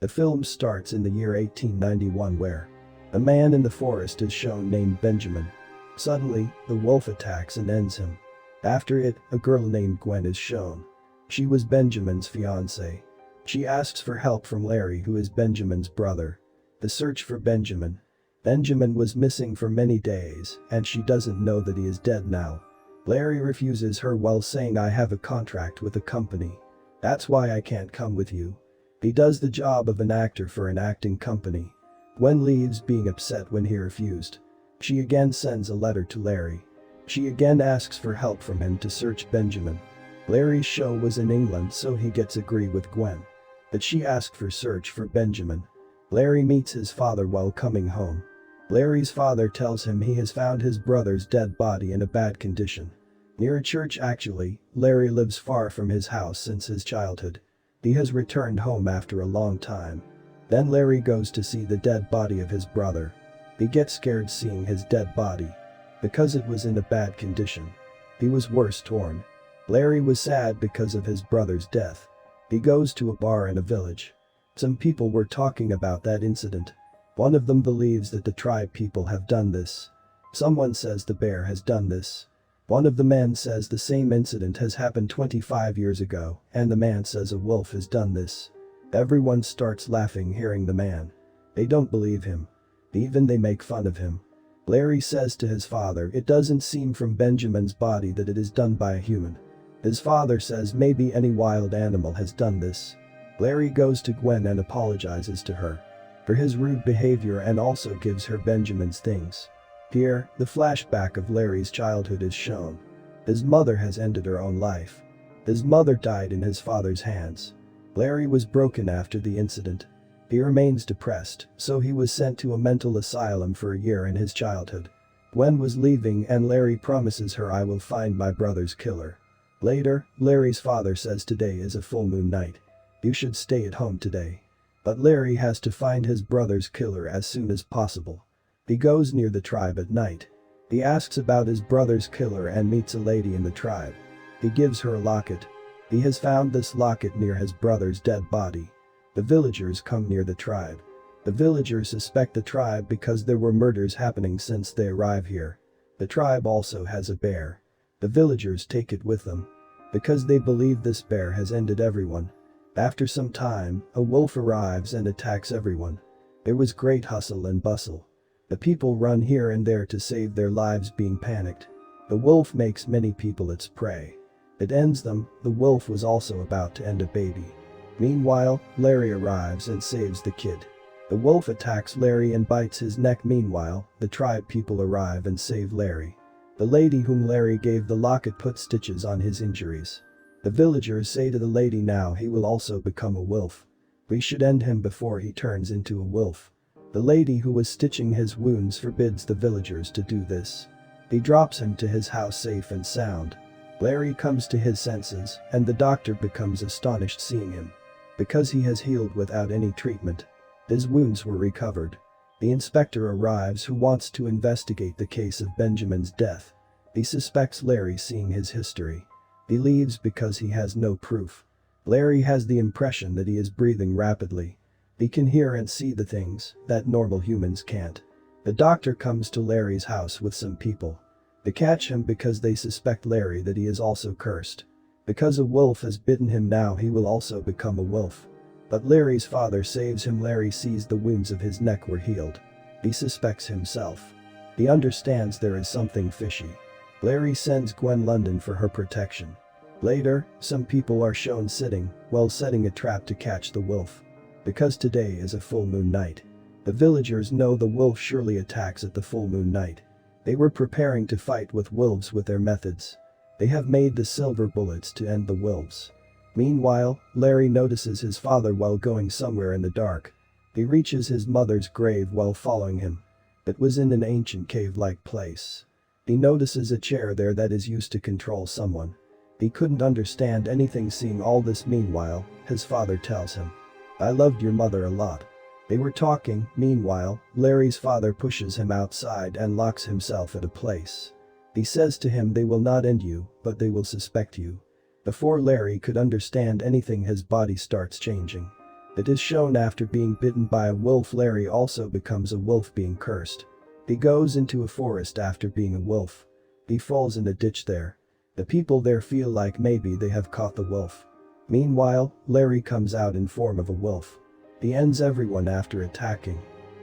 The film starts in the year 1891 where a man in the forest is shown named Benjamin. Suddenly, the wolf attacks and ends him. After it, a girl named Gwen is shown. She was Benjamin's fiancée. She asks for help from Larry, who is Benjamin's brother. The search for Benjamin. Benjamin was missing for many days, and she doesn't know that he is dead now. Larry refuses her while saying, "I have a contract with a company. That's why I can't come with you." He does the job of an actor for an acting company. Gwen leaves, being upset when he refused. She again sends a letter to Larry. She again asks for help from him to search Benjamin. Larry's show was in England, so he gets agree with Gwen. But she asked for search for Benjamin. Larry meets his father while coming home. Larry's father tells him he has found his brother's dead body in a bad condition. Near a church actually. Larry lives far from his house since his childhood. He has returned home after a long time. Then Larry goes to see the dead body of his brother. He gets scared seeing his dead body. Because it was in a bad condition. He was worse torn. Larry was sad because of his brother's death. He goes to a bar in a village. Some people were talking about that incident. One of them believes that the tribe people have done this. Someone says the bear has done this. One of the men says the same incident has happened 25 years ago, and the man says a wolf has done this. Everyone starts laughing hearing the man. They don't believe him. Even they make fun of him. Larry says to his father, "It doesn't seem from Benjamin's body that it is done by a human." His father says maybe any wild animal has done this. Larry goes to Gwen and apologizes to her for his rude behavior and also gives her Benjamin's things. Here, the flashback of Larry's childhood is shown. His mother has ended her own life. His mother died in his father's hands. Larry was broken after the incident. He remains depressed, so he was sent to a mental asylum for a year in his childhood. Gwen was leaving and Larry promises her, "I will find my brother's killer." Later, Larry's father says today is a full moon night. You should stay at home today. But Larry has to find his brother's killer as soon as possible. He goes near the tribe at night. He asks about his brother's killer and meets a lady in the tribe. He gives her a locket. He has found this locket near his brother's dead body. The villagers come near the tribe. The villagers suspect the tribe because there were murders happening since they arrive here. The tribe also has a bear. The villagers take it with them because they believe this bear has ended everyone. After some time, a wolf arrives and attacks everyone. There was great hustle and bustle. The people run here and there to save their lives, being panicked. The wolf makes many people its prey. It ends them. The wolf was also about to end a baby. Meanwhile, Larry arrives and saves the kid. The wolf attacks Larry and bites his neck. Meanwhile, the tribe people arrive and save Larry. The lady whom Larry gave the locket put stitches on his injuries. The villagers say to the lady, now he will also become a wolf. We should end him before he turns into a wolf. The lady who was stitching his wounds forbids the villagers to do this. He drops him to his house safe and sound. Larry comes to his senses and the doctor becomes astonished seeing him. Because he has healed without any treatment. His wounds were recovered. The inspector arrives who wants to investigate the case of Benjamin's death. He suspects Larry seeing his history. He leaves because he has no proof. Larry has the impression that he is breathing rapidly. He can hear and see the things that normal humans can't. The doctor comes to Larry's house with some people. They catch him because they suspect Larry that he is also cursed. Because a wolf has bitten him, now he will also become a wolf. But Larry's father saves him. Larry sees the wounds of his neck were healed. He suspects himself. He understands there is something fishy. Larry sends Gwen London for her protection. Later, some people are shown sitting while setting a trap to catch the wolf. Because today is a full moon night. The villagers know the wolf surely attacks at the full moon night. They were preparing to fight with wolves with their methods. They have made the silver bullets to end the wolves. Meanwhile, Larry notices his father while going somewhere in the dark. He reaches his mother's grave while following him. It was in an ancient cave-like place. He notices a chair there that is used to control someone. He couldn't understand anything seeing all this. Meanwhile, his father tells him, "I loved your mother a lot." They were talking. Meanwhile, Larry's father pushes him outside and locks himself at a place. He says to him, "They will not end you, but they will suspect you." Before Larry could understand anything, his body starts changing. It is shown after being bitten by a wolf, Larry also becomes a wolf, being cursed. He goes into a forest after being a wolf. He falls in a ditch there. The people there feel like maybe they have caught the wolf. Meanwhile, Larry comes out in form of a wolf. He ends everyone after attacking.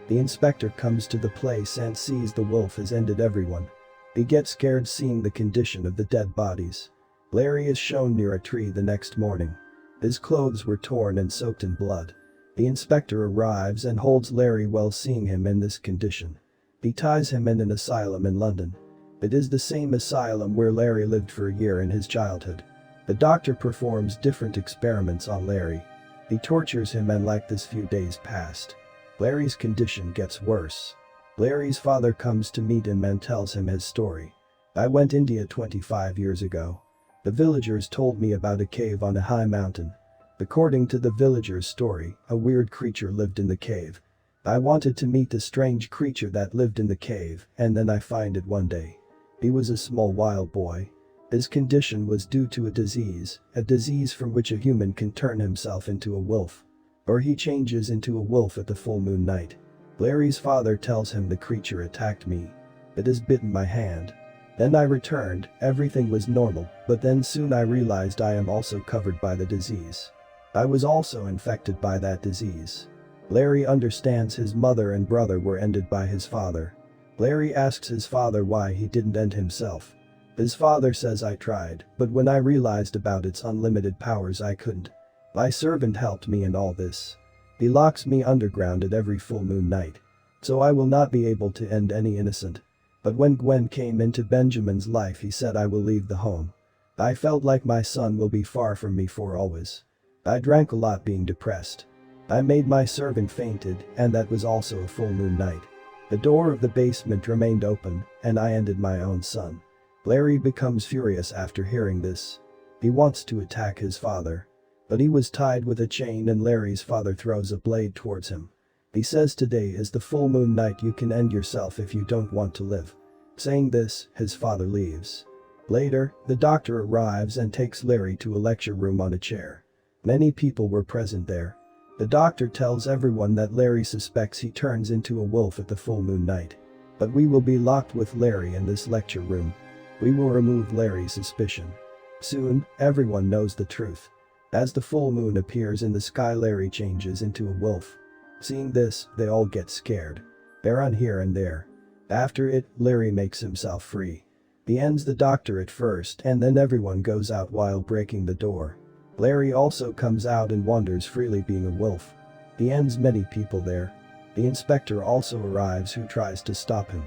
The inspector comes to the place and sees the wolf has ended everyone. He gets scared seeing the condition of the dead bodies. Larry is shown near a tree the next morning. His clothes were torn and soaked in blood. The inspector arrives and holds Larry while seeing him in this condition. He ties him in an asylum in London. It is the same asylum where Larry lived for a year in his childhood. The doctor performs different experiments on Larry. He tortures him, and like this few days passed. Larry's condition gets worse. Larry's father comes to meet him and tells him his story. I went India 25 years ago. The villagers told me about a cave on a high mountain. According to the villagers' story, a weird creature lived in the cave. I wanted to meet the strange creature that lived in the cave, and then I find it one day. He was a small wild boy. His condition was due to a disease from which a human can turn himself into a wolf. Or he changes into a wolf at the full moon night. Larry's father tells him the creature attacked me. It has bitten my hand. Then I returned, everything was normal, but then soon I realized I am also covered by the disease. I was also infected by that disease. Larry understands his mother and brother were ended by his father. Larry asks his father why he didn't end himself. His father says, I tried, but when I realized about its unlimited powers I couldn't. My servant helped me in all this. He locks me underground at every full moon night. So I will not be able to end any innocent. But when Gwen came into Benjamin's life, he said I will leave the home. I felt like my son will be far from me for always. I drank a lot being depressed. I made my servant fainted, and that was also a full moon night. The door of the basement remained open, and I ended my own son. Larry becomes furious after hearing this. He wants to attack his father. But he was tied with a chain, and Larry's father throws a blade towards him. He says, today is the full moon night, you can end yourself if you don't want to live. Saying this, his father leaves. Later, the doctor arrives and takes Larry to a lecture room on a chair. Many people were present there. The doctor tells everyone that Larry suspects he turns into a wolf at the full moon night. But we will be locked with Larry in this lecture room. We will remove Larry's suspicion. Soon, everyone knows the truth. As the full moon appears in the sky, Larry changes into a wolf. Seeing this, they all get scared. They run here and there. After it, Larry makes himself free. He ends the doctor at first, and then everyone goes out while breaking the door. Larry also comes out and wanders freely being a wolf. He ends many people there. The inspector also arrives, who tries to stop him.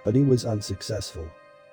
But he was unsuccessful.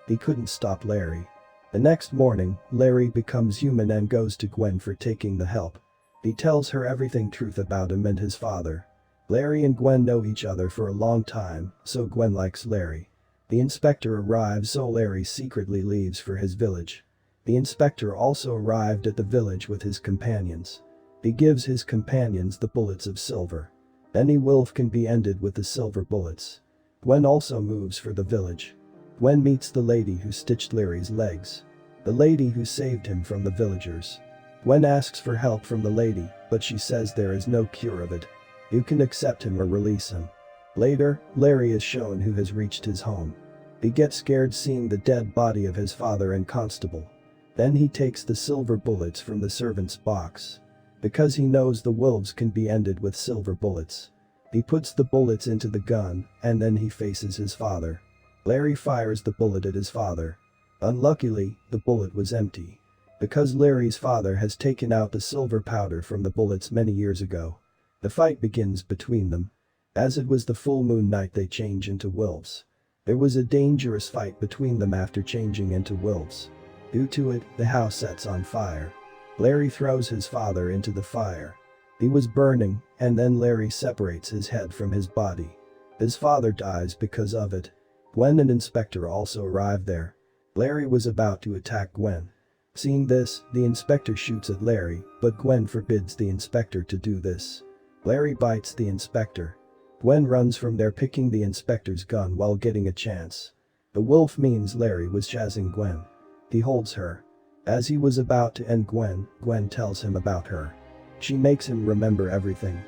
He couldn't stop Larry. The next morning, Larry becomes human and goes to Gwen for taking the help. He tells her everything truth about him and his father. Larry and Gwen know each other for a long time, so Gwen likes Larry. The inspector arrives, so Larry secretly leaves for his village. The inspector also arrived at the village with his companions. He gives his companions the bullets of silver. Any wolf can be ended with the silver bullets. Gwen also moves for the village. Gwen meets the lady who stitched Larry's legs. The lady who saved him from the villagers. Gwen asks for help from the lady, but she says there is no cure of it. You can accept him or release him. Later, Larry is shown who has reached his home. He gets scared seeing the dead body of his father and constable. Then he takes the silver bullets from the servant's box. Because he knows the wolves can be ended with silver bullets. He puts the bullets into the gun, and then he faces his father. Larry fires the bullet at his father. Unluckily, the bullet was empty. Because Larry's father has taken out the silver powder from the bullets many years ago. The fight begins between them. As it was the full moon night, they change into wolves. There was a dangerous fight between them after changing into wolves. Due to it, the house sets on fire. Larry throws his father into the fire. He was burning, and then Larry separates his head from his body. His father dies because of it. Gwen and Inspector also arrive there. Larry was about to attack Gwen. Seeing this, the inspector shoots at Larry, but Gwen forbids the inspector to do this. Larry bites the inspector. Gwen runs from there, picking the inspector's gun while getting a chance. The wolf means Larry was chasing Gwen. He holds her. As he was about to end Gwen, Gwen tells him about her. She makes him remember everything.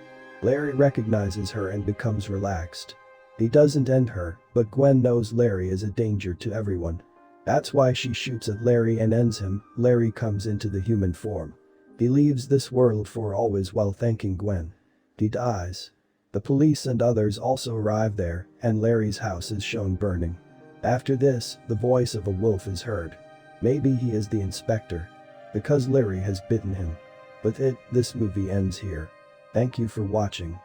Larry recognizes her and becomes relaxed. He doesn't end her, but Gwen knows Larry is a danger to everyone. That's why she shoots at Larry and ends him. Larry comes into the human form. He leaves this world for always while thanking Gwen. He dies. The police and others also arrive there, and Larry's house is shown burning. After this, the voice of a wolf is heard. Maybe he is the inspector. Because Larry has bitten him. But this movie ends here. Thank you for watching.